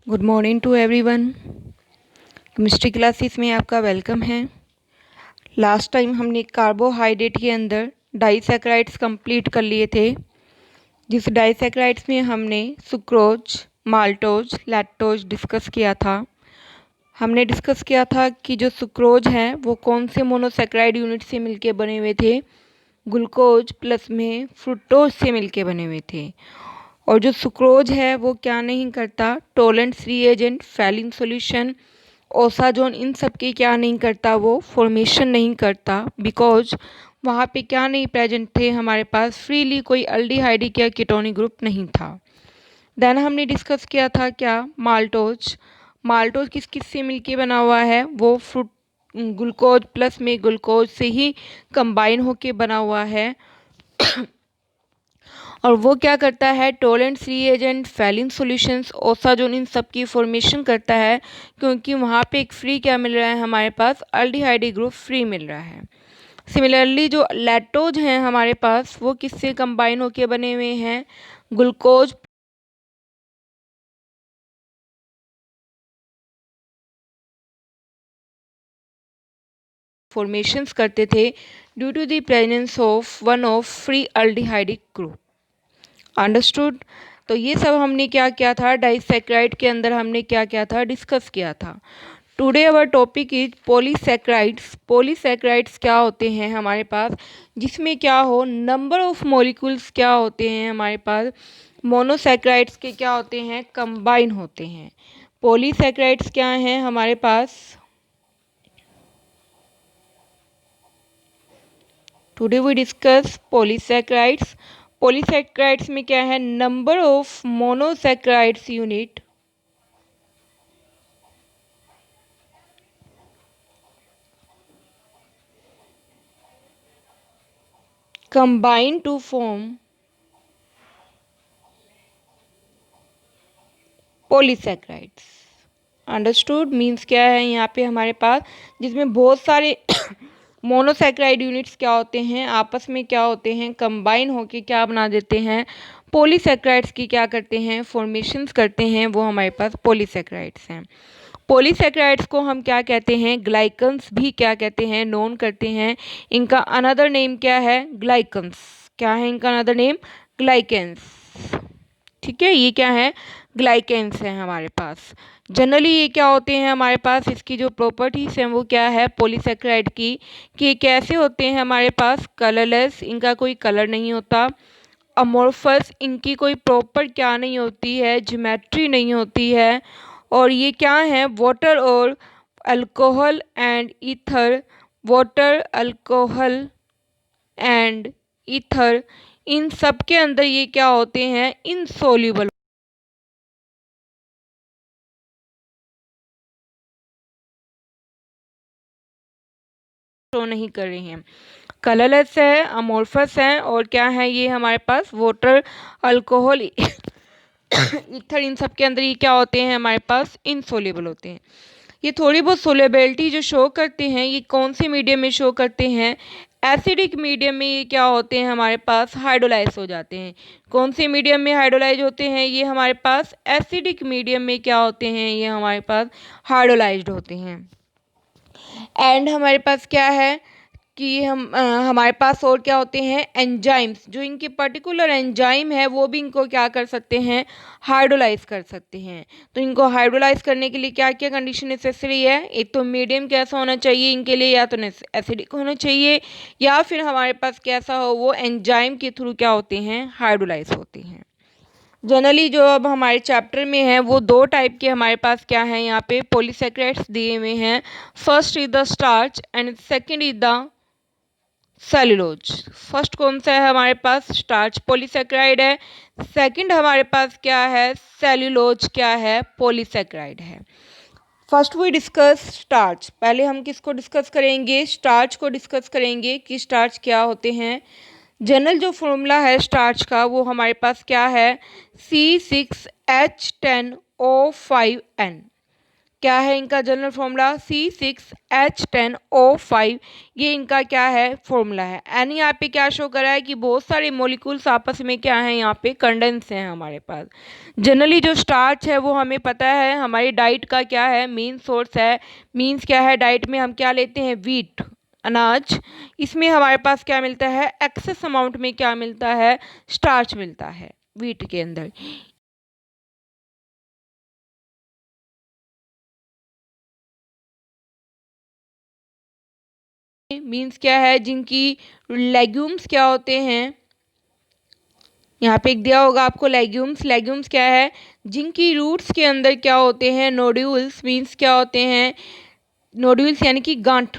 Good morning to everyone. Chemistry classes में आपका welcome है। लास्ट टाइम हमने कार्बोहाइड्रेट के अंदर डाइसैकेराइड्स कंप्लीट कर लिए थे, जिस डाइसैकेराइड्स में हमने सुक्रोज, माल्टोज, लैक्टोज डिस्कस किया था। हमने डिस्कस किया था कि जो सुक्रोज है वो कौन से मोनोसैकेराइड यूनिट से मिलके बने हुए थे, ग्लूकोज प्लस में फ्रुक्टोज से मिलके बने हुए थे। और जो सुक्रोज है वो क्या नहीं करता, टोलेंट्स रिएजेंट, फैलिन सॉल्यूशन, ओसाजोन, इन सब के क्या नहीं करता, वो फॉर्मेशन नहीं करता, बिकॉज वहाँ पे क्या नहीं प्रेजेंट थे, हमारे पास फ्रीली कोई अल्डिहाइडिक या कीटोनिक ग्रुप नहीं था। देन हमने डिस्कस किया था क्या, माल्टोज। माल्टोज किस किस से मिलके बना हुआ है, वो फ्रूट ग्लूकोज प्लस में ग्लूकोज से ही कंबाइन होके बना हुआ है। और वो क्या करता है, टोलेंट्स रिएजेंट, फैलिन सॉल्यूशंस, ओसाजोन, इन सब की फॉर्मेशन करता है, क्योंकि वहाँ पे एक फ्री क्या मिल रहा है, हमारे पास अल्डिहाइड ग्रुप फ्री मिल रहा है। सिमिलरली जो लैक्टोज हैं हमारे पास, वो किससे कंबाइन होके बने हुए हैं, ग्लूकोज फॉर्मेशंस करते थे due to the presence of one of free aldehydic group. Understood. तो ये सब हमने क्या किया था, डाइसैकेराइड के अंदर हमने क्या किया था, डिस्कस किया था। Today our topic is polysaccharides. Polysaccharides क्या होते हैं हमारे पास, जिसमें क्या हो, नंबर ऑफ मॉलिक्यूल्स क्या होते हैं हमारे पास, मोनोसैकेराइड्स के क्या होते हैं, कंबाइन होते हैं। पॉलीसैकेराइड्स क्या हैं हमारे पास, today we discuss polysaccharides. Polysaccharides में क्या है, number of monosaccharides unit combine to form polysaccharides. Understood means क्या है, यहाँ पे हमारे पास जिसमें बहुत सारे मोनोसैकेराइड यूनिट्स क्या होते हैं, आपस में क्या होते हैं, कंबाइन होके क्या बना देते हैं, पॉलीसैकेराइड्स की क्या करते हैं, फॉर्मेशंस करते हैं, वो हमारे पास पॉलीसैकेराइड्स हैं। पॉलीसैकेराइड्स को हम क्या कहते हैं, ग्लाइकन्स भी क्या कहते हैं, नोन करते हैं। इनका अनदर नेम क्या है, ग्लाइकन्स। क्या है इनका अनदर नेम, ग्लाइकेंस। ठीक है, ये क्या है, ग्लाइकेंस है हमारे पास। जनरली ये क्या होते हैं हमारे पास, इसकी जो प्रॉपर्टीज हैं वो क्या है पॉलीसैकेराइड की, कि कैसे होते हैं हमारे पास, कलरलेस, इनका कोई कलर नहीं होता। अमोर्फस, इनकी कोई प्रॉपर क्या नहीं होती है, ज्योमेट्री नहीं होती है। और ये क्या है, वाटर और alcohol and ether, water, alcohol and ether, इन सब के अंदर ये क्या होते हैं, इनसोल्यूबल शो नहीं कर रही हैं। कलरलेस है, अमोर्फस है, और क्या है ये हमारे पास, वाटर, अल्कोहल, ईथर, इन सब के अंदर ये क्या होते हैं हमारे पास, इनसोल्यूबल होते हैं। ये थोड़ी बहुत सोलेबिलिटी जो शो करते हैं, ये कौन से मीडियम में शो करते हैं, एसिडिक मीडियम में ये क्या होते हैं हमारे पास, हाइड्रोलाइज हो जाते हैं। कौन से मीडियम में हाइड्रोलाइज होते हैं, ये हमारे पास एसिडिक मीडियम में क्या होते हैं, ये हमारे पास हाइड्रोलाइज्ड होते हैं। एंड हमारे पास क्या है कि हमारे पास और क्या होते हैं, एंजाइम्स, जो इनके पर्टिकुलर एंजाइम है वो भी इनको क्या कर सकते हैं, हाइड्रोलाइज कर सकते हैं। तो इनको हाइड्रोलाइज करने के लिए क्या क्या कंडीशन नेसेसरी है, एक तो मीडियम कैसा होना चाहिए इनके लिए, या तो एसिडिक होना चाहिए, या फिर हमारे पास कैसा हो, वो एंजाइम के थ्रू क्या होते हैं, हाइड्रोलाइज होते हैं। जनरली जो अब हमारे चैप्टर में है वो दो टाइप के हमारे पास क्या है, यहाँ पे पॉलीसैकेराइड्स दिए हुए हैं। First is the starch and second is the cellulose. First कौन सा है हमारे पास, स्टार्च पॉलीसैकेराइड है। सेकंड हमारे पास क्या है, सेलुलोज क्या है, पॉलीसैकेराइड है। First we discuss starch. पहले हम किसको डिस्कस करेंगे, स्टार्च को डिस्कस करेंगे कि स्टार्च क्या होते हैं। जनरल जो फॉर्मूला है स्टार्च का वो हमारे पास क्या है, C6H10O5N। क्या है इनका जनरल फॉर्मूला C6H10O5, ये इनका क्या है फॉर्मूला है। एंड यहाँ पे क्या शो करा है कि बहुत सारे मॉलिक्यूल्स आपस में क्या है यहाँ पे कंडेंस हैं हमारे पास। जनरली जो स्टार्च है वो हमें पता है हमारी डाइट का क्या है मेन सोर्स है। मीन्स क्या है डाइट में हम क्या लेते हैं वीट, अनाज। इसमें हमारे पास क्या मिलता है एक्सेस अमाउंट में क्या मिलता है स्टार्च मिलता है वीट के अंदर। मीन्स क्या है जिनकी लेग्यूम्स क्या होते हैं, यहाँ पे एक दिया होगा आपको लेग्यूम्स। लेग्यूम्स क्या है जिनकी रूट्स के अंदर क्या होते हैं नोड्यूल्स। मीन्स क्या होते हैं नोड्यूल्स यानी कि गांठ।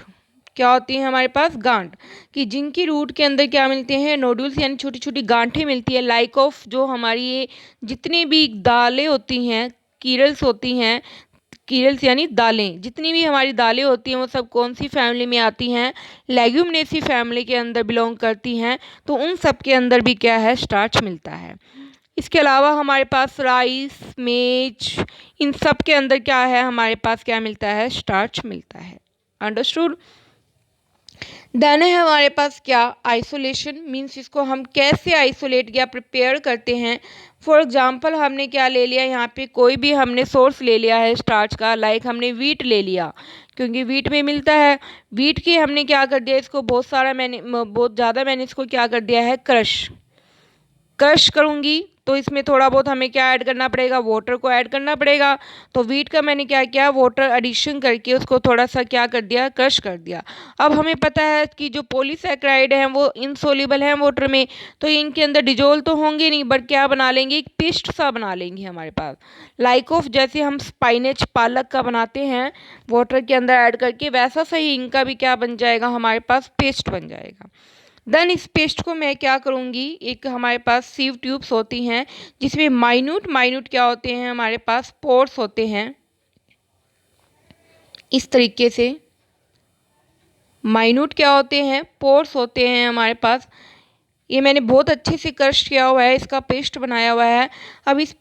क्या होती है हमारे पास गांठ, कि जिनकी रूट के अंदर क्या मिलते हैं नोड्यूल्स यानी छोटी छोटी गांठें मिलती है। लाइक ऑफ जो हमारी ये जितनी भी दालें होती हैं, कीरल्स होती हैं, कीरल्स यानी दालें, जितनी भी हमारी दालें होती हैं वो सब कौन सी फैमिली में आती हैं लेग्यूमिनेसी फैमिली के अंदर बिलोंग करती हैं। तो उन सब के अंदर भी क्या है स्टार्च मिलता है। इसके अलावा हमारे पास राइस, मेज, इन सब के अंदर क्या है हमारे पास क्या मिलता है स्टार्च मिलता है। अंडरस्टूड। देन है हमारे पास क्या आइसोलेशन। मीन्स इसको हम कैसे आइसोलेट या प्रिपेयर करते हैं। फॉर एग्जांपल हमने क्या ले लिया यहाँ पे कोई भी हमने सोर्स ले लिया है स्टार्च का, लाइक हमने वीट ले लिया क्योंकि वीट में मिलता है। वीट की हमने क्या कर दिया इसको बहुत ज़्यादा मैंने इसको क्या कर दिया है क्रश करूँगी तो इसमें थोड़ा बहुत हमें क्या ऐड करना पड़ेगा वाटर को ऐड करना पड़ेगा। तो वीट का मैंने क्या किया वाटर एडिशन करके उसको थोड़ा सा क्या कर दिया क्रश कर दिया। अब हमें पता है कि जो पॉलीसैकेराइड हैं वो इनसोल्यूबल हैं वाटर में, तो इनके अंदर डिजोल्व तो होंगे नहीं बट क्या बना लेंगे एक पेस्ट सा बना लेंगे हमारे पास। लाइक ऑफ जैसे हम स्पाइनेच पालक का बनाते हैं वाटर के अंदर ऐड करके, वैसा सही इनका भी क्या बन जाएगा हमारे पास पेस्ट बन जाएगा। देन इस पेस्ट को मैं क्या करूँगी एक हमारे पास सीव ट्यूब्स होती हैं जिसमें माइन्यूट माइन्यूट क्या होते हैं हमारे पास पोर्स होते हैं। इस तरीके से माइन्यूट क्या होते हैं पोर्स होते हैं हमारे पास। ये मैंने बहुत अच्छे से क्रश किया हुआ है, इसका पेस्ट बनाया हुआ है। अब इस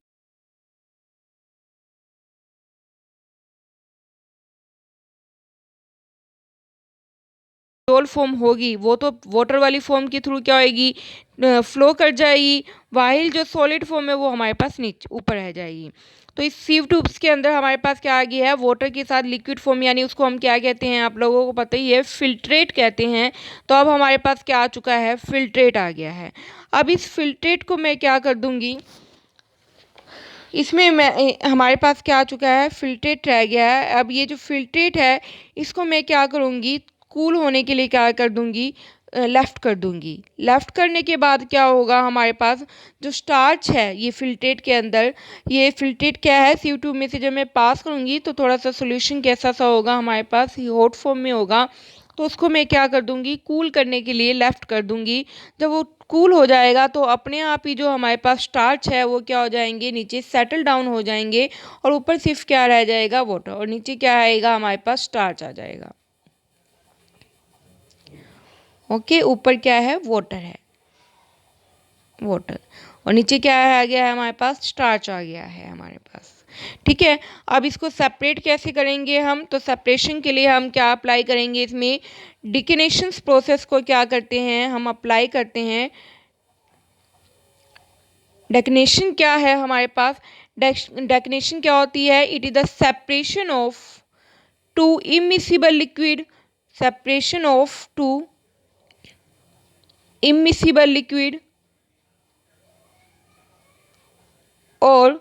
डोल फॉर्म होगी वो तो वाटर वाली फॉर्म के थ्रू क्या होगी फ्लो कर जाएगी, वाहिल जो सॉलिड फॉर्म है वो हमारे पास नीचे ऊपर रह जाएगी। तो इस सीव ट्यूब्स के अंदर हमारे पास क्या आ गया है वाटर के साथ लिक्विड फॉर्म, यानी उसको हम क्या कहते हैं आप लोगों को पता ही है फिल्ट्रेट कहते हैं। तो अब हमारे पास क्या आ चुका है फिल्ट्रेट आ गया है। अब इस फिल्ट्रेट को मैं क्या कर दूंगी इसमें मैं हमारे पास क्या आ चुका है फिल्ट्रेट रह गया है। अब ये जो फिल्ट्रेट है इसको मैं क्या करूँगी कूल होने के लिए क्या कर दूँगी लेफ़्ट कर दूँगी। लेफ़्ट करने के बाद क्या होगा हमारे पास जो स्टार्च है ये फिल्ट्रेट के अंदर, ये फिल्ट्रेट क्या है सीव ट्यूब में से जब मैं पास करूँगी तो थोड़ा सा सोल्यूशन कैसा सा होगा हमारे पास हॉट फॉर्म में होगा। तो उसको मैं क्या कर दूँगी कूल करने के लिए लेफ़्ट कर दूँगी। जब वो कूल हो जाएगा तो अपने आप ही जो हमारे पास स्टार्च है वो क्या हो जाएंगे नीचे सेटल डाउन हो जाएंगे और ऊपर सिर्फ क्या रह जाएगा वाटर और नीचे क्या आएगा हमारे पास स्टार्च आ जाएगा। ओके ऊपर क्या है वाटर है वाटर और नीचे क्या है आ गया है हमारे पास स्टार्च आ गया है हमारे पास। ठीक है। अब इसको सेपरेट कैसे करेंगे हम, तो सेपरेशन के लिए हम क्या अप्लाई करेंगे इसमें डिकेनेशंस प्रोसेस को क्या करते हैं हम अप्लाई करते हैं। डेफिनेशन क्या है हमारे पास, डेफिनेशन क्या होती है it is the separation of to immiscible liquid, separation of to immiscible liquid और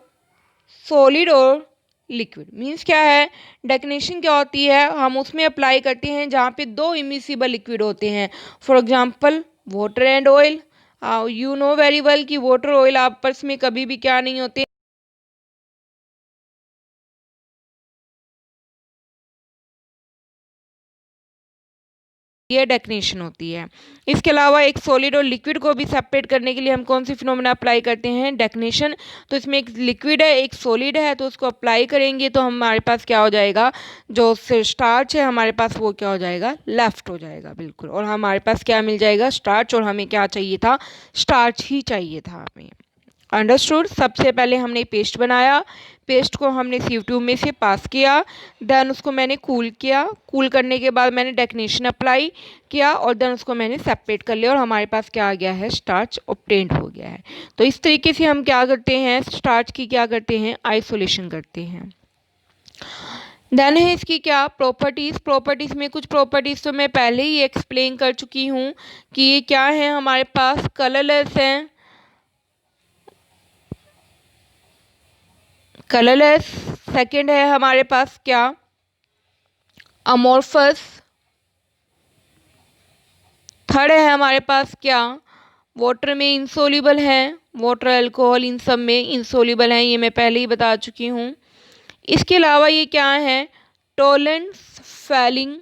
सॉलिड और लिक्विड। मीन्स क्या है डेफिनेशन क्या होती है हम उसमें अप्लाई करते हैं जहाँ पे दो इमिसिबल लिक्विड होते हैं। For example water and oil. You know very well कि वाटर ऑयल आपस में कभी भी क्या नहीं होते, ये डेफिनेशन होती है। इसके अलावा एक सॉलिड और लिक्विड को भी सेपरेट करने के लिए हम कौन सी फिनोमेना अप्लाई करते हैं डेफिनेशन। तो इसमें एक लिक्विड है एक सॉलिड है तो उसको अप्लाई करेंगे तो हमारे पास क्या हो जाएगा जो स्टार्च है हमारे पास वो क्या हो जाएगा लेफ्ट हो जाएगा बिल्कुल, और हमारे पास क्या मिल जाएगा स्टार्च, और हमें क्या चाहिए था स्टार्च ही चाहिए था हमें। अंडरस्टूड। सबसे पहले हमने पेस्ट बनाया, पेस्ट को हमने सीव ट्यूब में से पास किया, देन उसको मैंने कूल किया, कूल करने के बाद मैंने डेफिनेशन अप्लाई किया और देन उसको मैंने सेपरेट कर लिया और हमारे पास क्या आ गया है, स्टार्च ऑब्टेन्ड हो गया है। तो इस तरीके से हम क्या करते हैं, स्टार्च की क्या करते हैं, आइसोलेशन करते हैं। देन है इसकी क्या प्रॉपर्टीज़, प्रॉपर्टीज़ में कुछ प्रॉपर्टीज़ तो मैं पहले ही एक्सप्लेन कर चुकी हूँ कि ये क्या है, हमारे पास कलरलेस है, कलरलेस। सेकंड है हमारे पास क्या, अमोर्फस। थर्ड है हमारे पास क्या, वाटर में इंसोल्यूबल है, वाटर अल्कोहल इन सब में इंसोल्यूबल हैं, ये मैं पहले ही बता चुकी हूँ। इसके अलावा ये क्या है, टॉलेंस, फैलिंग,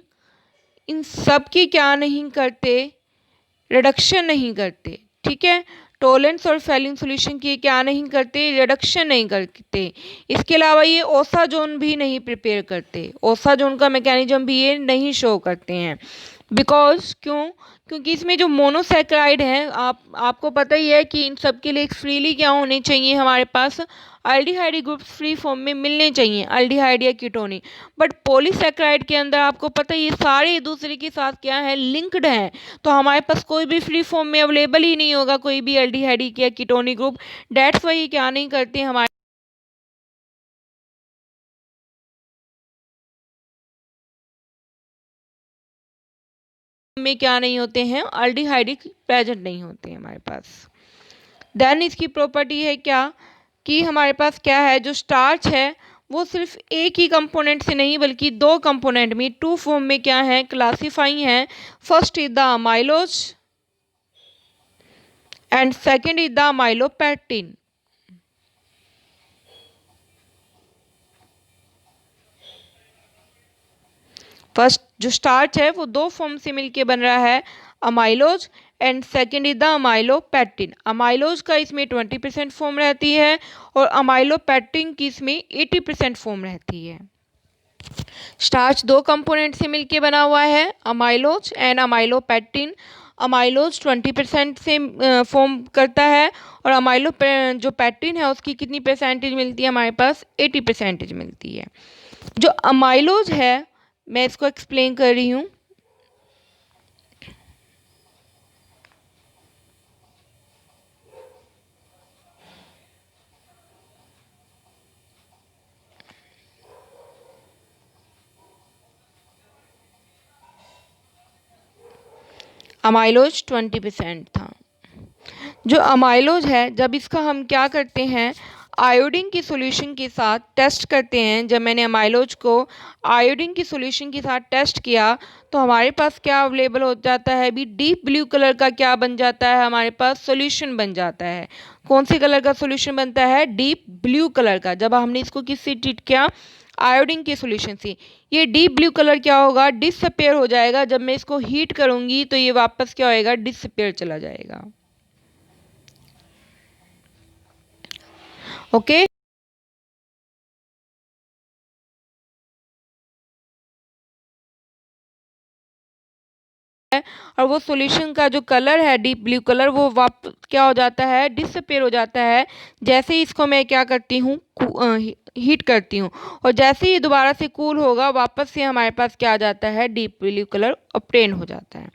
इन सब की क्या नहीं करते, रिडक्शन नहीं करते। ठीक है, टोलेंस और फैलिंग सॉल्यूशन की क्या नहीं करते, रिडक्शन नहीं करते। इसके अलावा ये ओसाजोन भी नहीं प्रिपेयर करते, ओसाजोन का मैकेनिज्म भी ये नहीं शो करते हैं। बिकॉज क्यों, क्योंकि इसमें जो मोनोसैकेराइड हैं, आपको पता ही है कि इन सब के लिए फ्रीली क्या होने चाहिए, हमारे पास अल्डिहाइड ग्रुप फ्री फॉर्म में मिलने चाहिए, अल्डिहाइड या कीटोनिक। बट पॉलीसैकेराइड के अंदर आपको पता है ये सारे एक दूसरे के साथ क्या है, लिंक्ड हैं। तो हमारे पास कोई भी फ्री फॉर्म में अवेलेबल ही नहीं होगा कोई भी अल्डिहाइड या कीटोनिक ग्रुप। डेट्स वाई क्या नहीं करते हमारे में क्या नहीं होते हैं, अल्डिहाइड प्रेजेंट नहीं होते हैं हमारे पास। देन इसकी प्रॉपर्टी है क्या, कि हमारे पास क्या है, जो स्टार्च है वो सिर्फ एक ही कंपोनेंट से नहीं बल्कि दो कंपोनेंट में, टू फॉर्म में क्या है, क्लासीफाइंग है। First is the amylose and second is the amylopectin. First जो स्टार्च है वो दो फॉर्म से मिलके बन रहा है, amylose and second is the amylopectin. Amylose का इसमें 20% फॉर्म रहती है और अमाइलोपेक्टिन की इसमें 80% फॉर्म रहती है। स्टार्च दो कंपोनेंट से मिलके बना हुआ है, अमाइलोज एंड अमाइलोपेक्टिन। अमाइलोज 20% से फॉर्म करता है और अमाइलो जो पैक्टिन है उसकी कितनी परसेंटेज मिलती है, हमारे पास 80% मिलती है। जो अमाइलोज है मैं इसको एक्सप्लेन कर रही हूँ। अमाइलोज 20% था। जो अमाइलोज है जब इसका हम क्या करते हैं, आयोडीन की सॉल्यूशन के साथ टेस्ट करते हैं। जब मैंने अमाइलोज को आयोडीन की सॉल्यूशन के साथ टेस्ट किया तो हमारे पास क्या अवेलेबल हो जाता है, अभी डीप ब्लू कलर का क्या बन जाता है, हमारे पास सॉल्यूशन बन जाता है। कौन से कलर का सॉल्यूशन बनता है, डीप ब्लू कलर का। जब हमने इसको किससे ट्रीट किया, आयोडीन के सॉल्यूशन से। ये डीप ब्लू कलर क्या होगा, डिसअपेयर हो जाएगा। जब मैं इसको हीट करूँगी तो ये वापस क्या होएगा, डिसअपेयर चला जाएगा। ओके और वो सॉल्यूशन का जो कलर है डीप ब्लू कलर वो क्या हो जाता है, डिसअपेयर हो जाता है। जैसे ही इसको मैं क्या करती हूँ, हीट करती हूँ और जैसे ही दोबारा से कूल होगा वापस से हमारे पास क्या आ जाता है, डीप ब्लू कलर ऑब्टेन हो जाता है।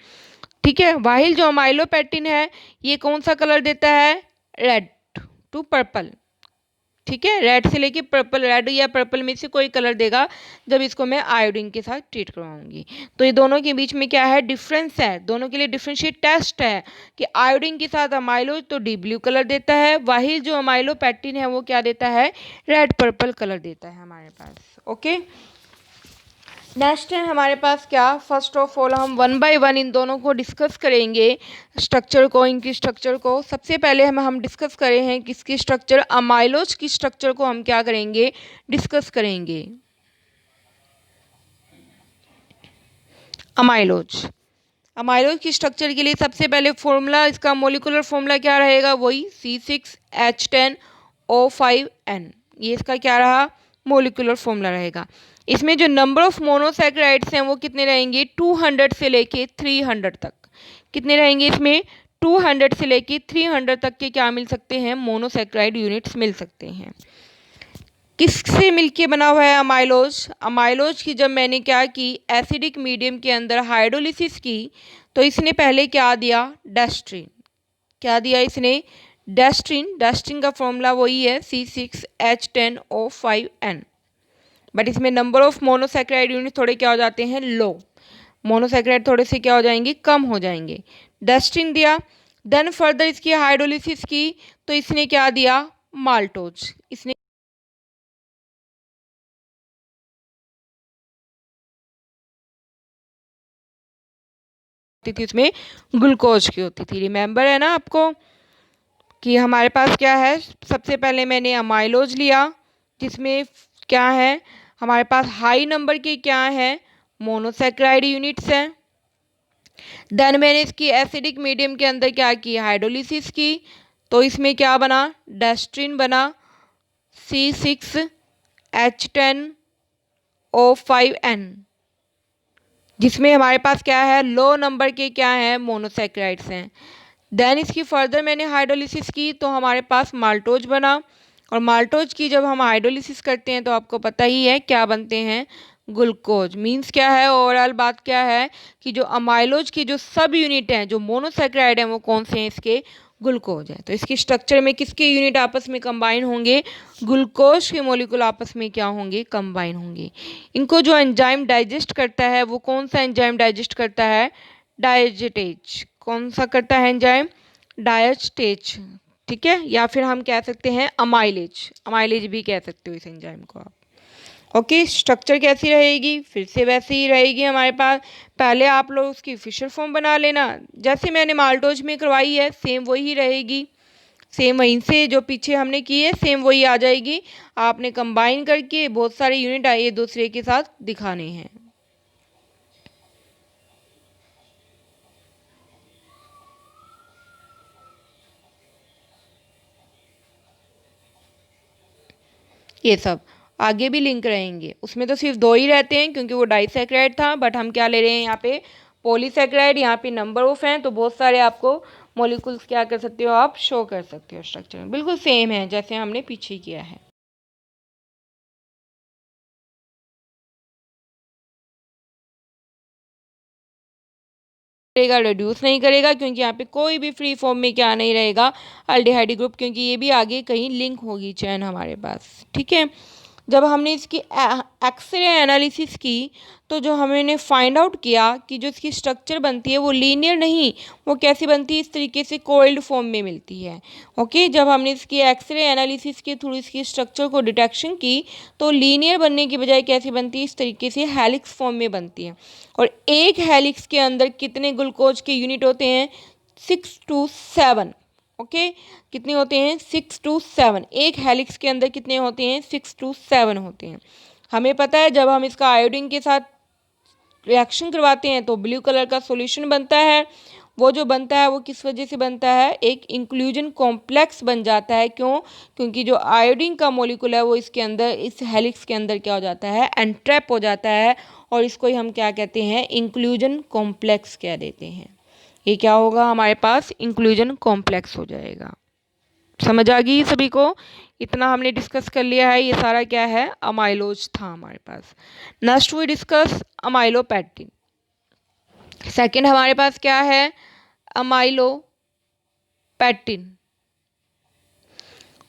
ठीक है, वाहिल जो अमाइलोपेक्टिन है ये कौन सा कलर देता है, रेड टू पर्पल। ठीक है, रेड से लेके पर्पल, रेड या पर्पल में से कोई कलर देगा जब इसको मैं आयोडीन के साथ ट्रीट करवाऊंगी। तो ये दोनों के बीच में क्या है, डिफरेंस है। दोनों के लिए डिफरेंशिएट टेस्ट है कि आयोडीन के साथ अमाइलोज तो डी ब्लू कलर देता है, वही जो अमाइलोपेक्टिन है वो क्या देता है, रेड पर्पल कलर देता है हमारे पास। ओके, नेक्स्ट है हमारे पास क्या, फर्स्ट ऑफ ऑल हम वन बाय वन इन दोनों को डिस्कस करेंगे, स्ट्रक्चर को, इनकी स्ट्रक्चर को। सबसे पहले हम डिस्कस करें हैं किसकी स्ट्रक्चर, अमाइलोज की स्ट्रक्चर को हम क्या करेंगे, डिस्कस करेंगे। अमाइलोज, अमाइलोज की स्ट्रक्चर के लिए सबसे पहले फॉर्मूला, इसका मोलिकुलर फॉर्मूला क्या रहेगा, वही C6H10O5N। ये इसका क्या रहा, मोलिकुलर फॉर्मूला रहेगा। इसमें जो नंबर ऑफ मोनोसैकेराइड्स हैं वो कितने रहेंगे, 200 से लेके 300 तक। कितने रहेंगे इसमें, 200 से लेके 300 तक के क्या मिल सकते हैं, मोनोसेक्राइड यूनिट्स मिल सकते हैं। किससे मिलके बना हुआ है अमाइलोज? अमाइलोज की जब मैंने क्या की, एसिडिक मीडियम के अंदर हाइड्रोलिसिस की, तो इसने पहले क्या दिया, डेस्ट्रीन। क्या दिया इसने, डेस्ट्रीन। डेस्ट्रीन का फॉर्मूला वही है C6H10O5N, बट इसमें नंबर ऑफ मोनोसेक्राइड यूनिट थोड़े क्या हो जाते हैं, लो। मोनोसेक्राइड थोड़े से क्या हो जाएंगे, कम हो जाएंगे। डेस्ट्रीन दिया, देन फर्दर इसकी हाइड्रोलिसिस की, तो इसने क्या दिया, माल्टोज। इसने थी उसमें ग्लूकोज की होती थी। रिमेंबर है ना आपको कि हमारे पास क्या है, सबसे पहले मैंने अमाइलोज लिया जिसमें क्या है, हमारे पास हाई नंबर के क्या है, मोनोसेक्राइड यूनिट्स हैं। देन मैंने इसकी एसिडिक मीडियम के अंदर क्या की, हाइड्रोलिसिस की, तो इसमें क्या बना, डेस्ट्रीन बना C6H10O5N, जिसमें हमारे पास क्या है, लो नंबर के क्या है, मोनोसेक्राइड्स हैं। देन इसकी फर्दर मैंने हाइड्रोलिसिस की, तो हमारे पास माल्टोज बना, और माल्टोज की जब हम हाइड्रोलिसिस करते हैं तो आपको पता ही है क्या बनते हैं, ग्लूकोज। मींस क्या है, ओवरऑल बात क्या है कि जो अमाइलोज की जो सब यूनिट हैं, जो मोनोसेक्राइड हैं, वो कौन से हैं, इसके ग्लूकोज है। तो इसके स्ट्रक्चर में किसके यूनिट आपस में कंबाइन होंगे, ग्लूकोज के मॉलिक्यूल आपस में क्या होंगे, कंबाइन होंगे। इनको जो एंजाइम डाइजेस्ट करता है वो कौन सा एंजाइम डाइजेस्ट करता है, डायजेटेज। कौन सा करता है एंजाइम, डायजेटेज, ठीक है, या फिर हम कह सकते हैं अमाइलेज, अमाइलेज भी कह सकते हो इस एंजाइम को आप। ओके, स्ट्रक्चर कैसी रहेगी, फिर से वैसे ही रहेगी हमारे पास। पहले आप लोग उसकी फिशर फॉर्म बना लेना, जैसे मैंने माल्टोज में करवाई है सेम वही रहेगी, सेम वहीं से जो पीछे हमने की है सेम वही आ जाएगी। आपने कंबाइन करके बहुत सारे यूनिट आए दूसरे के साथ दिखाने हैं। ये सब आगे भी लिंक रहेंगे, उसमें तो सिर्फ 2 ही रहते हैं क्योंकि वो डाइसैक्राइड था, बट हम क्या ले रहे हैं यहाँ पे, पॉलीसैक्राइड। यहाँ पे नंबर ऑफ हैं तो बहुत सारे आपको मॉलिक्यूल्स क्या कर सकते हो, आप शो कर सकते हो स्ट्रक्चर में, बिल्कुल सेम है जैसे हमने पीछे किया है। करेगा, रिड्यूस नहीं करेगा, क्योंकि यहाँ पे कोई भी फ्री फॉर्म में क्या नहीं रहेगा, अल्डिहाइड ग्रुप, क्योंकि ये भी आगे कहीं लिंक होगी चैन हमारे पास, ठीक है। जब हमने इसकी एक्सरे एनालिसिस की, तो जो हमने फाइंड आउट किया कि जो इसकी स्ट्रक्चर बनती है वो लीनियर नहीं, वो कैसी बनती है, इस तरीके से कोइल्ड फॉर्म में मिलती है। ओके, जब हमने इसकी एक्सरे एनालिसिस के थ्रू इसकी स्ट्रक्चर को डिटेक्शन की, तो लीनियर बनने की बजाय कैसी बनती है, इस तरीके से हेलिक्स फॉर्म में बनती है। और एक हेलिक्स के अंदर कितने ग्लूकोज के यूनिट होते हैं, 6 to 7। ओके, कितने होते हैं, 6 to 7। एक हेलिक्स के अंदर कितने होते हैं, 6 to 7 होते हैं। हमें पता है जब हम इसका आयोडीन के साथ रिएक्शन करवाते हैं तो ब्लू कलर का सॉल्यूशन बनता है। वो जो बनता है वो किस वजह से बनता है, एक इंक्लूजन कॉम्प्लेक्स बन जाता है। क्यों, क्योंकि जो आयोडीन का मॉलिक्यूल है वो इसके अंदर, इस हेलिक्स के अंदर क्या हो जाता है, एंट्रैप हो जाता है, और इसको ही हम क्या कहते हैं, इंक्लूजन कॉम्प्लेक्स कह देते हैं। ये क्या होगा, हमारे पास इंक्लूजन कॉम्प्लेक्स हो जाएगा। समझ आ गई सभी को, इतना हमने डिस्कस कर लिया है। ये सारा क्या है, अमाइलोज था हमारे पास। Next we discuss amylopectin. Second हमारे पास क्या है, अमाइलोपेक्टिन।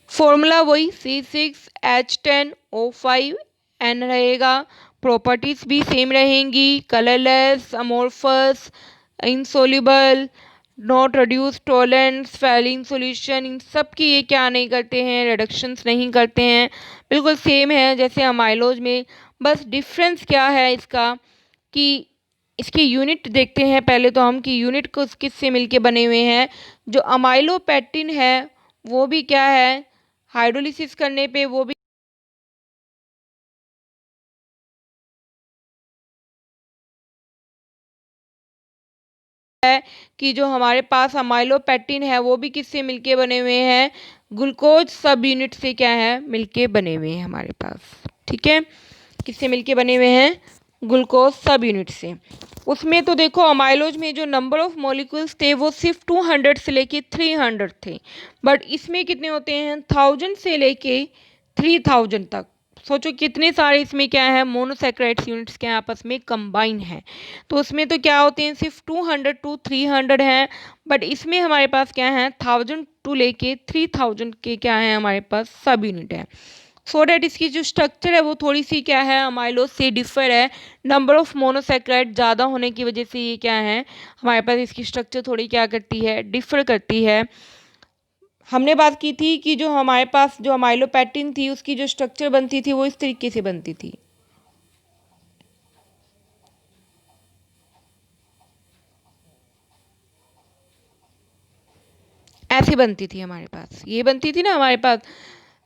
फॉर्मूला वही C6H10O5N रहेगा। प्रॉपर्टीज भी सेम रहेंगी, colourless, amorphous, insoluble, not reduce, Tollens, Fehling solution, इन सब की ये क्या नहीं करते हैं, रिडक्शंस नहीं करते हैं, बिल्कुल सेम है जैसे अमाइलोज में। बस डिफरेंस क्या है इसका कि इसकी यूनिट देखते हैं पहले तो हम कि यूनिट को किससे मिलके बने हुए हैं। जो अमाइलोपेक्टिन है वो भी क्या है, हाइड्रोलिसिस करने पे वो भी है कि जो हमारे पास अमाइलोपेक्टिन है वो भी किससे मिलके बने हुए हैं, ग्लूकोज सब यूनिट से क्या है, मिलके बने हुए हैं हमारे पास, ठीक है। किससे मिलके बने हुए हैं, ग्लूकोज सब यूनिट से। उसमें तो देखो अमाइलोज में जो नंबर ऑफ मॉलिक्यूल्स थे वो सिर्फ 200 से लेके 300 थे, बट इसमें कितने होते हैं 1000 से लेके 3000 तक। सोचो कितने सारे इसमें क्या है मोनोसैकेराइड्स यूनिट्स क्या आपस में कंबाइन है। तो उसमें तो क्या होते हैं सिर्फ 200 टू 300 हैं, बट इसमें हमारे पास क्या है 1000 टू लेके 3000 के क्या है हमारे पास सब यूनिट है। सो डैट इसकी जो स्ट्रक्चर है वो थोड़ी सी क्या है अमाइलोज से डिफर है। नंबर ऑफ मोनोसैकेराइड ज़्यादा होने की वजह से ये क्या है हमारे पास इसकी स्ट्रक्चर थोड़ी क्या करती है डिफर करती है। हमने बात की थी कि जो हमारे पास जो अमाइलोपैक्टिन थी उसकी जो स्ट्रक्चर बनती थी वो इस तरीके से बनती थी। ऐसे बनती थी हमारे पास, ये बनती थी ना हमारे पास।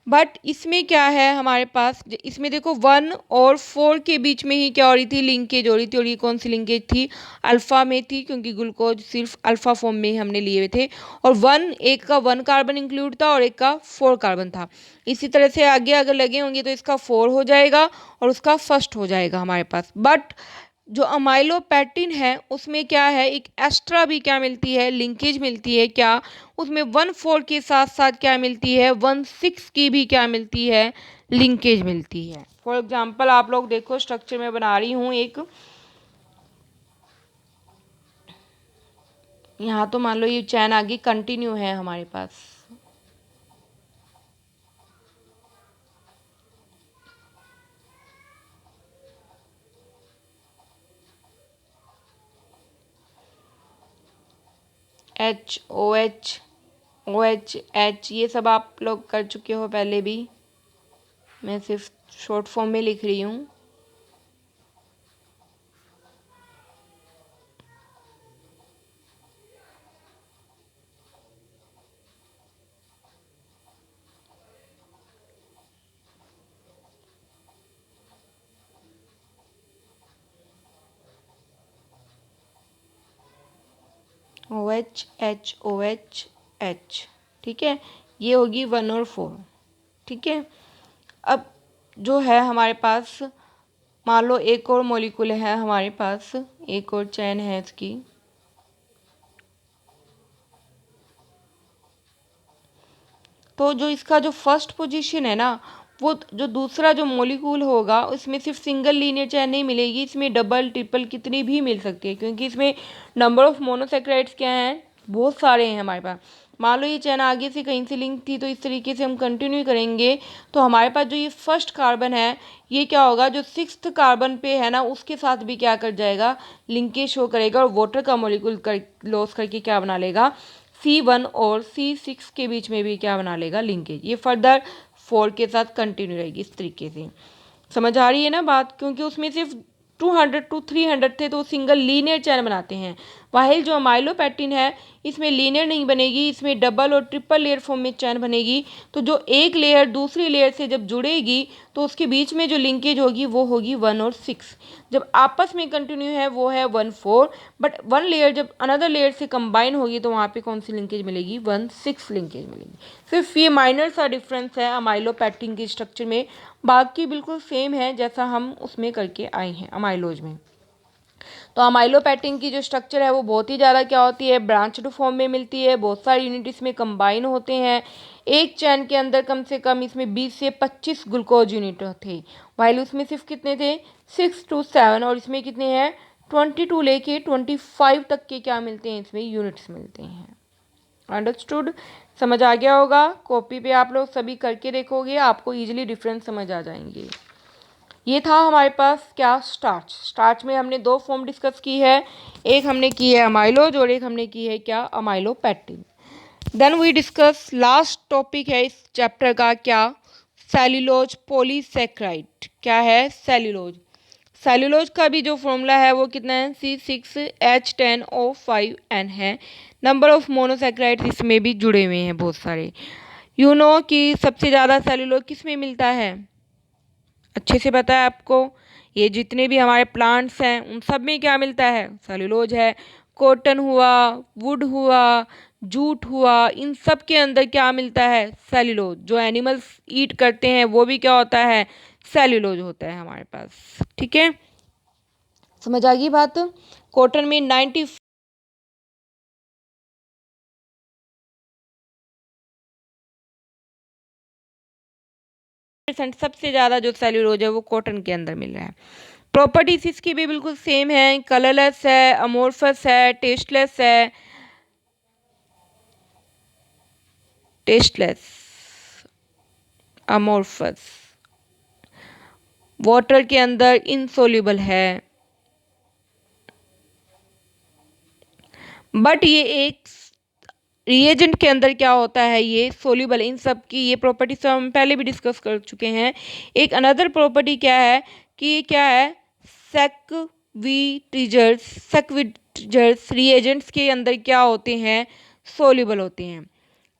बट इसमें क्या है हमारे पास इसमें देखो 1 और 4 के बीच में ही क्या हो रही थी लिंकेज हो रही थी, और ये कौन सी लिंकेज थी अल्फ़ा में थी, क्योंकि ग्लूकोज सिर्फ अल्फ़ा फॉर्म में ही हमने लिए हुए थे। और एक का 1 कार्बन इंक्लूड था और एक का 4 कार्बन था। इसी तरह से आगे अगर लगे होंगे तो इसका 4 हो जाएगा और उसका फर्स्ट हो जाएगा हमारे पास। बट जो अमाइलोपैक्टिन है उसमें क्या है एक एक्स्ट्रा भी क्या मिलती है लिंकेज मिलती है, क्या उसमें 1 4 के साथ साथ क्या मिलती है 1 6 की भी क्या मिलती है लिंकेज मिलती है। फॉर एग्जांपल आप लोग देखो स्ट्रक्चर में बना रही हूँ एक, यहाँ तो मान लो ये चैन आगे कंटिन्यू है हमारे पास। एच ओ एच एच ये सब आप लोग कर चुके हो पहले भी, मैं सिर्फ शॉर्ट फॉर्म में लिख रही हूँ। OH ठीक है, ये होगी 1 और 4। ठीक है, अब जो है हमारे पास मान लो एक और मॉलिक्यूल है हमारे पास, एक और चैन है इसकी। तो जो इसका जो फर्स्ट पोजीशन है ना वो जो दूसरा जो मॉलिक्यूल होगा उसमें सिर्फ सिंगल लीनियर चैन नहीं मिलेगी, इसमें डबल ट्रिपल कितनी भी मिल सकती है, क्योंकि इसमें नंबर ऑफ मोनोसैकेराइड्स क्या हैं बहुत सारे हैं हमारे पास। मान लो ये चैन आगे से कहीं से लिंक थी तो इस तरीके से हम कंटिन्यू करेंगे तो हमारे पास जो ये फर्स्ट कार्बन है ये क्या होगा जो 6th कार्बन पे है ना उसके साथ भी क्या कर जाएगा लिंकेज शो करेगा, और वाटर का मॉलिक्यूल लॉस करके क्या बना लेगा C1 और C6 के बीच में भी क्या बना लेगा लिंकेज। ये फर्दर 4 के साथ कंटिन्यू रहेगी इस तरीके से। समझ आ रही है ना बात, क्योंकि उसमें सिर्फ 200 टू 300 थे तो सिंगल लीनियर चैन बनाते हैं। वाहिल जो अमाइलोपैक्टिन है इसमें लीनियर नहीं बनेगी, इसमें डबल और ट्रिपल लेयर फॉर्म में चैन बनेगी। तो जो एक लेयर दूसरी लेयर से जब जुड़ेगी तो उसके बीच में जो लिंकेज होगी वो होगी 1 और 6। जब आपस में कंटिन्यू है वो है 1 4, बट 1 लेयर जब अनदर लेयर से कंबाइन होगी तो वहाँ पे कौन सी लिंकेज मिलेगी 1 6 लिंकेज मिलेगी। सिर्फ ये माइनर सा डिफरेंस है अमाइलोपैक्टिन के स्ट्रक्चर में, बाकी बिल्कुल सेम है जैसा हम उसमें करके आए हैं अमाइलोज में। तो अमाइलोपैक्टिन की जो स्ट्रक्चर है वो बहुत ही ज़्यादा क्या होती है ब्रांच्ड फॉर्म में मिलती है, बहुत सारे यूनिट इसमें कंबाइन होते हैं। एक चैन के अंदर कम से कम इसमें 20 से 25 ग्लूकोज यूनिट थे, वाइल उसमें सिर्फ कितने थे 6 to 7, और इसमें कितने हैं 22 लेके 25 तक के क्या मिलते हैं इसमें यूनिट्स मिलते हैं। अंडरस्टूड, समझ आ गया होगा। कॉपी पे आप लोग सभी करके देखोगे आपको इजीली डिफरेंस समझ आ जाएंगे। ये था हमारे पास क्या स्टार्च में हमने 2 फॉर्म डिस्कस की है, एक हमने की है अमाइलोज और एक हमने की है क्या amylopectin. Then we discuss last topic है इस चैप्टर का क्या सेल्यूलोज पॉलीसैकेराइड। क्या है सेल्यूलोज का भी जो फॉर्मूला है वो कितना है C6H10O5N है। नंबर ऑफ मोनोसैकेराइड्स इसमें भी जुड़े हुए हैं बहुत सारे। यू नो कि सबसे ज़्यादा सेल्यूलोज किस में मिलता है, अच्छे से पता है आपको, ये जितने भी हमारे प्लांट्स हैं उन सब में क्या मिलता है सेल्यूलोज है। कॉटन हुआ, वुड हुआ, जूट हुआ, इन सब के अंदर क्या मिलता है सेल्यूलोज। जो एनिमल्स ईट करते हैं वो भी क्या होता है सेल्यूलोज होता है हमारे पास। ठीक है, समझ आ गई बात। कॉटन में 90% सबसे ज़्यादा जो सेल्यूलोज है वो कॉटन के अंदर मिल रहा है। प्रॉपर्टीज इसकी भी बिल्कुल सेम है, कलरलेस है, अमोर्फस है, टेस्टलेस, अमोर्फस, वाटर के अंदर इनसोल्यूबल है, बट ये एक रिएजेंट के अंदर क्या होता है, ये सोल्यूबल। इन सब की ये प्रॉपर्टी तो हम पहले भी डिस्कस कर चुके हैं। एक अनदर प्रॉपर्टी क्या है कि ये क्या है, सेक्विटिजर्स रिएजेंट्स के अंदर क्या होते हैं, सोल्यूबल होते हैं।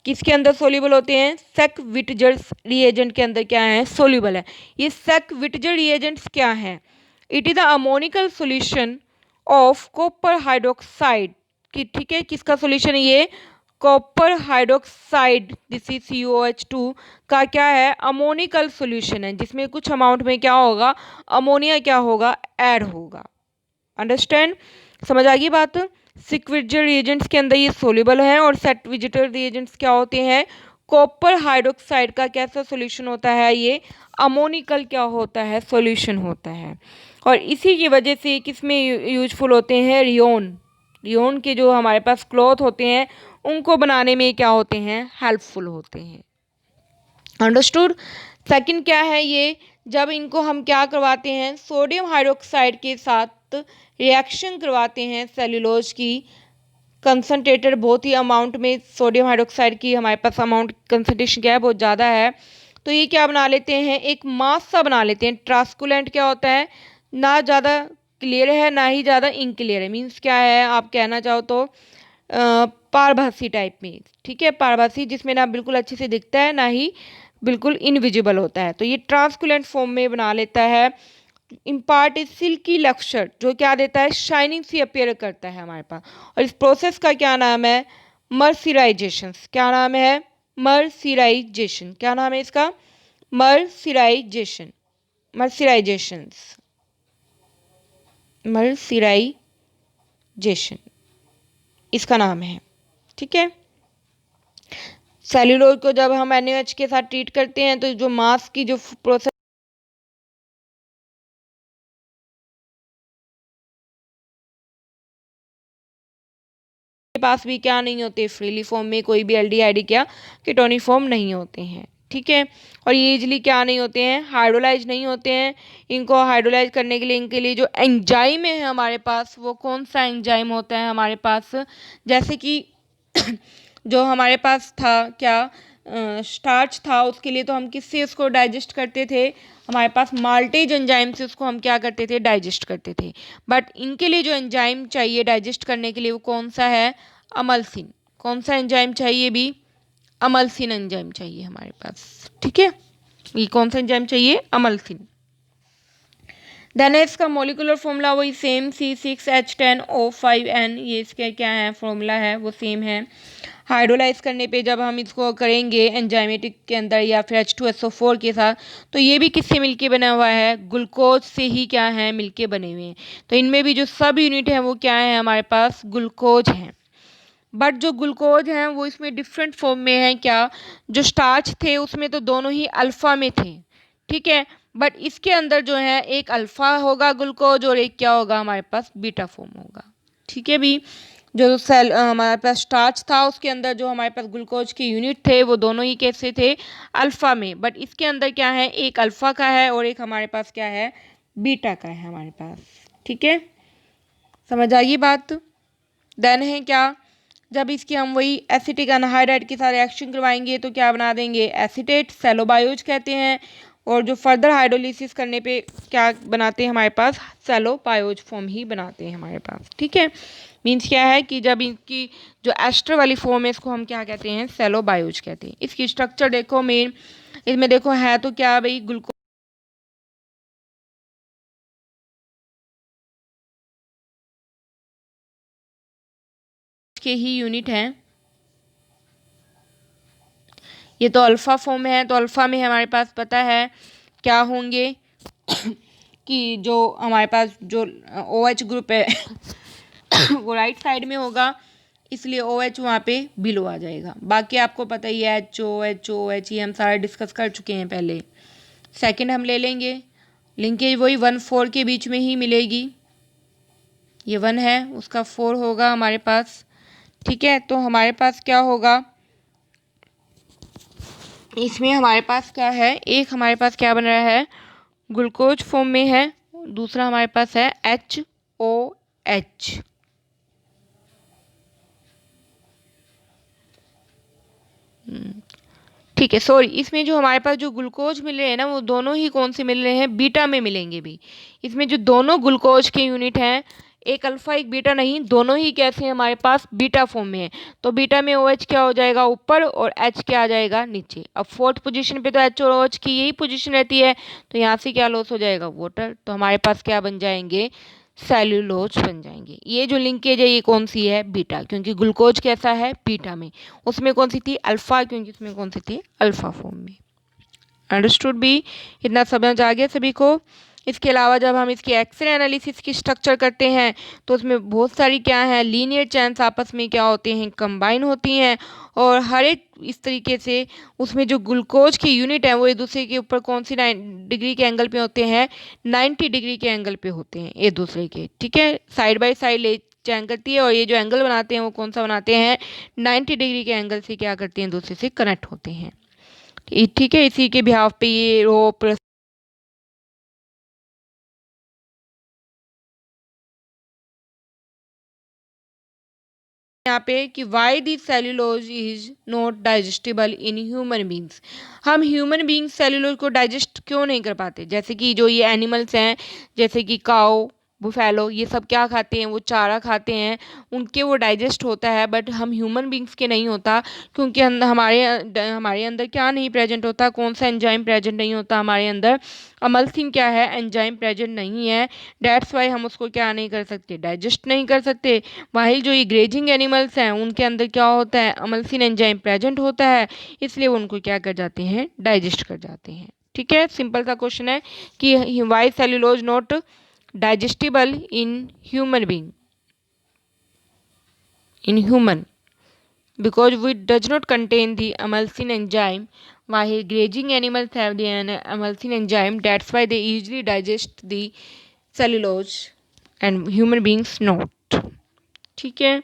किसके अंदर सोल्यूबल होते हैं, सेक्विटिजर्स रिएजेंट के अंदर क्या है, सोल्यूबल है। ये सेक्विटिजर रिएजेंट्स क्या हैं, it is the ammoniacal solution of copper hydroxide की, ठीक है, किसका सॉल्यूशन है ये, copper hydroxide, this is COH2 का क्या है, अमोनिकल सॉल्यूशन है, जिसमें कुछ अमाउंट में क्या होगा, अमोनिया क्या होगा, ऐड होगा। अंडरस्टैंड, समझ आ गई बात। सिक्विजर रिएजेंट्स के अंदर ये सोल्यूबल है, और सेटविजिटर रिएजेंट्स क्या होते हैं, कॉपर हाइड्रोक्साइड का कैसा सॉल्यूशन होता है, ये अमोनिकल क्या होता है, सॉल्यूशन होता है। और इसी की वजह से किसमें यूजफुल होते हैं, रियोन के जो हमारे पास क्लॉथ होते हैं उनको बनाने में क्या होते हैं, हेल्पफुल होते हैं। अंडरस्टूड। सेकंड क्या है ये, जब इनको हम क्या करवाते हैं, सोडियम हाइड्रोक्साइड के साथ रिएक्शन करवाते हैं, सेल्यूलोज की कंसनट्रेटेड बहुत ही अमाउंट में सोडियम हाइड्रोक्साइड की हमारे पास अमाउंट कंसनट्रेशन क्या है, बहुत ज़्यादा है, तो ये क्या बना लेते हैं, एक मास सा बना लेते हैं। ट्रांसकुलेंट क्या होता है, ना ज़्यादा क्लियर है ना ही ज़्यादा इनक्लियर है, मीन्स क्या है, आप कहना चाहो तो पारभासी टाइप में, ठीक है, पारभासी जिसमें ना बिल्कुल अच्छे से दिखता है ना ही बिल्कुल इनविजिबल होता है, तो ये ट्रांसकुलेंट फॉर्म में बना लेता है। इम्पार्ट इज सिल्की लक्सर, जो क्या देता है, शाइनिंग सी अपीयर करता है हमारे पास। और इस प्रोसेस का क्या नाम है, मर्सिराइजेशन। क्या नाम है, मर्सिराइजेशन। क्या नाम है इसका, मर्सिराइजेशन, मर्सिराइजेशंस, मर्सिराइजेशन इसका नाम है, ठीक है। सेल्यूलोज को जब हम NaOH के साथ ट्रीट करते हैं तो जो मास की जो प्रोसेस के पास भी क्या नहीं होते, फ्रीली फॉर्म में कोई भी एल्डिहाइड क्या कीटोनिक फॉर्म नहीं होते हैं, ठीक है। और ये इजली क्या नहीं होते हैं, हाइड्रोलाइज नहीं होते हैं। इनको हाइड्रोलाइज करने के लिए इनके लिए जो एंजाइम है हमारे पास, वो कौन सा एंजाइम होता है हमारे पास, जैसे कि जो हमारे पास था क्या, स्टार्च था, उसके लिए तो हम किससे उसको डाइजेस्ट करते थे, हमारे पास माल्टेज एंजाइम से उसको हम क्या करते थे, डाइजेस्ट करते थे। बट इनके लिए जो एंजाइम चाहिए डाइजेस्ट करने के लिए वो कौन सा है, अमलसिन। कौन सा एंजाइम चाहिए भी, अमलसिन एंजाइम चाहिए हमारे पास, ठीक है। ये कौन सा एंजाइम चाहिए, अमलसिन। देन इसका मोलिकुलर फॉर्मूला वही सेम, C6H10O5N, ये इसका क्या है, फॉर्मूला है वो सेम है। हाइड्रोलाइज करने पे जब हम इसको करेंगे एंजाइमेटिक के अंदर या फिर H2SO4 के साथ, तो ये भी किससे मिलके बना हुआ है, ग्लूकोज से ही क्या है, मिलके बने हुए हैं। तो इनमें भी जो सब यूनिट है वो क्या है, हमारे पास ग्लूकोज है। बट जो ग्लूकोज हैं वो इसमें डिफरेंट फॉर्म में है, क्या, जो स्टार्च थे उसमें तो दोनों ही अल्फ़ा में थे, ठीक है, बट इसके अंदर जो है एक अल्फ़ा होगा ग्लूकोज और एक क्या होगा, हमारे पास बीटा फॉर्म होगा, ठीक है भी। जो सेल हमारे पास स्टार्च था उसके अंदर जो हमारे पास ग्लूकोज के यूनिट थे वो दोनों ही कैसे थे, अल्फ़ा में, बट इसके अंदर क्या है, एक अल्फ़ा का है और एक हमारे पास क्या है, बीटा का है हमारे पास, ठीक है। समझ आई बात। देन है क्या, जब इसकी हम वही एसिटिक अनहाइड्राइड के साथ रिएक्शन करवाएंगे तो क्या बना देंगे, एसीटेट, सेलोबायोज कहते हैं। और जो फर्दर हाइड्रोलिसिस करने पे क्या बनाते हैं, हमारे पास सेलोबायोज फॉर्म ही बनाते हैं हमारे पास, ठीक है। मीन्स क्या है कि जब इनकी जो एस्टर वाली फॉर्म है इसको हम क्या कहते हैं, सेलोबायोज कहते हैं। इसकी स्ट्रक्चर देखो मेन, इसमें देखो है तो क्या भाई, ग्लूकोज के ही यूनिट हैं। ये तो अल्फ़ा फॉर्म है, तो अल्फ़ा में हमारे पास पता है क्या होंगे कि जो हमारे पास जो OH ग्रुप है वो राइट साइड में होगा, इसलिए OH वहाँ पे बिलो आ जाएगा। बाकी आपको पता ही है HO ये हम सारा डिस्कस कर चुके हैं पहले। सेकंड हम ले लेंगे, लिंकेज वही 1-4 के बीच में ही मिलेगी। ये 1 है, उसका 4 होगा हमारे पास। ठीक है, तो हमारे पास क्या होगा इसमें, हमारे पास क्या है, एक हमारे पास क्या बन रहा है, ग्लूकोज फॉर्म में है, दूसरा हमारे पास है HOH। ठीक है, सॉरी, इसमें जो हमारे पास जो ग्लूकोज मिल रहे हैं ना, वो दोनों ही कौन से मिल रहे हैं, बीटा में मिलेंगे भी। इसमें जो दोनों ग्लूकोज के यूनिट हैं, एक अल्फा एक बीटा नहीं, दोनों ही कैसे हैं हमारे पास, बीटा फॉर्म में है। तो बीटा में OH क्या हो जाएगा ऊपर और H क्या आ जाएगा नीचे। अब फोर्थ पोजीशन पे तो H और OH की यही पोजीशन रहती है, तो यहाँ से क्या लॉस हो जाएगा, वाटर। तो हमारे पास क्या बन जाएंगे, सेल्यूलोज बन जाएंगे। ये जो लिंकेज है ये कौन सी है, बीटा, क्योंकि ग्लूकोज कैसा है, बीटा में। उसमें कौन सी थी, अल्फा, क्योंकि उसमें कौन सी थी, अल्फा फॉर्म में। अंडरस्टूड भी, इतना समझ आ गया सभी को। इसके अलावा जब हम इसकी एक्सरे एनालिसिस की स्ट्रक्चर करते हैं तो उसमें बहुत सारी क्या है, लीनियर चेन्स आपस में क्या होते हैं, कंबाइन होती हैं, और हर एक इस तरीके से उसमें जो ग्लूकोज की यूनिट है वो एक दूसरे के ऊपर कौन सी 9 डिग्री के एंगल पे होते हैं, 90 डिग्री के एंगल पे होते हैं एक दूसरे के। ठीक है, साइड बाय साइड ले चैन करती है, और ये जो एंगल बनाते हैं वो कौन सा बनाते हैं, 90 डिग्री के एंगल से क्या करते हैं, दूसरे से कनेक्ट होते हैं। ठीक है, इसी के बिहाफ पे ये रोप यहाँ पे कि why this cellulose is not digestible in human beings. हम ह्यूमन बींग्स सेल्यूलोज को डाइजेस्ट क्यों नहीं कर पाते, जैसे कि जो ये एनिमल्स हैं, जैसे कि काऊ, बुफेलो, ये सब क्या खाते हैं, वो चारा खाते हैं, उनके वो डाइजेस्ट होता है, बट हम ह्यूमन बींग्स के नहीं होता, क्योंकि हमारे अंदर क्या नहीं प्रेजेंट होता, कौन सा एंजाइम प्रेजेंट नहीं होता हमारे अंदर, अमलसिन क्या है, एंजाइम प्रेजेंट नहीं है। डेट्स वाई हम उसको क्या नहीं कर सकते, डाइजेस्ट नहीं कर सकते। वाहिल जो ये ग्रेजिंग एनिमल्स हैं उनके अंदर क्या होता है, अमलसिन एंजाइम प्रेजेंट होता है, इसलिए उनको क्या कर जाते हैं, डाइजेस्ट कर जाते हैं। ठीक है, सिंपल सा क्वेश्चन है कि why cellulose not digestible in human being, in human, because it does not contain the emulsin enzyme, while grazing animals have the emulsin enzyme, that's why they easily digest the cellulose and human beings not। ठीक है,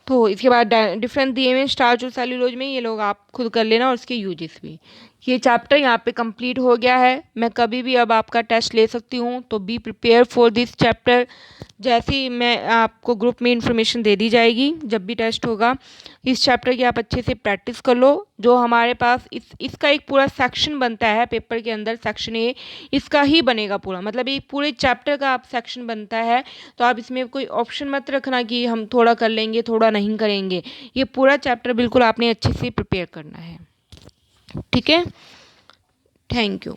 तो इसके बाद difference दिए हुए starch और cellulose में, ये लोग आप खुद कर लेना, और उसके यूजेस भी। ये चैप्टर यहाँ पे कंप्लीट हो गया है। मैं कभी भी अब आपका टेस्ट ले सकती हूँ, तो be prepare for this chapter. जैसे ही मैं आपको ग्रुप में इन्फॉर्मेशन दे दी जाएगी जब भी टेस्ट होगा, इस चैप्टर की आप अच्छे से प्रैक्टिस कर लो। जो हमारे पास इसका एक पूरा सेक्शन बनता है पेपर के अंदर, सेक्शन ए इसका ही बनेगा पूरा, मतलब ये पूरे चैप्टर का आप सेक्शन बनता है। तो आप इसमें कोई ऑप्शन मत रखना कि हम थोड़ा कर लेंगे थोड़ा नहीं करेंगे, ये पूरा चैप्टर बिल्कुल आपने अच्छे से प्रिपेयर करना है। ठीक है, थैंक यू।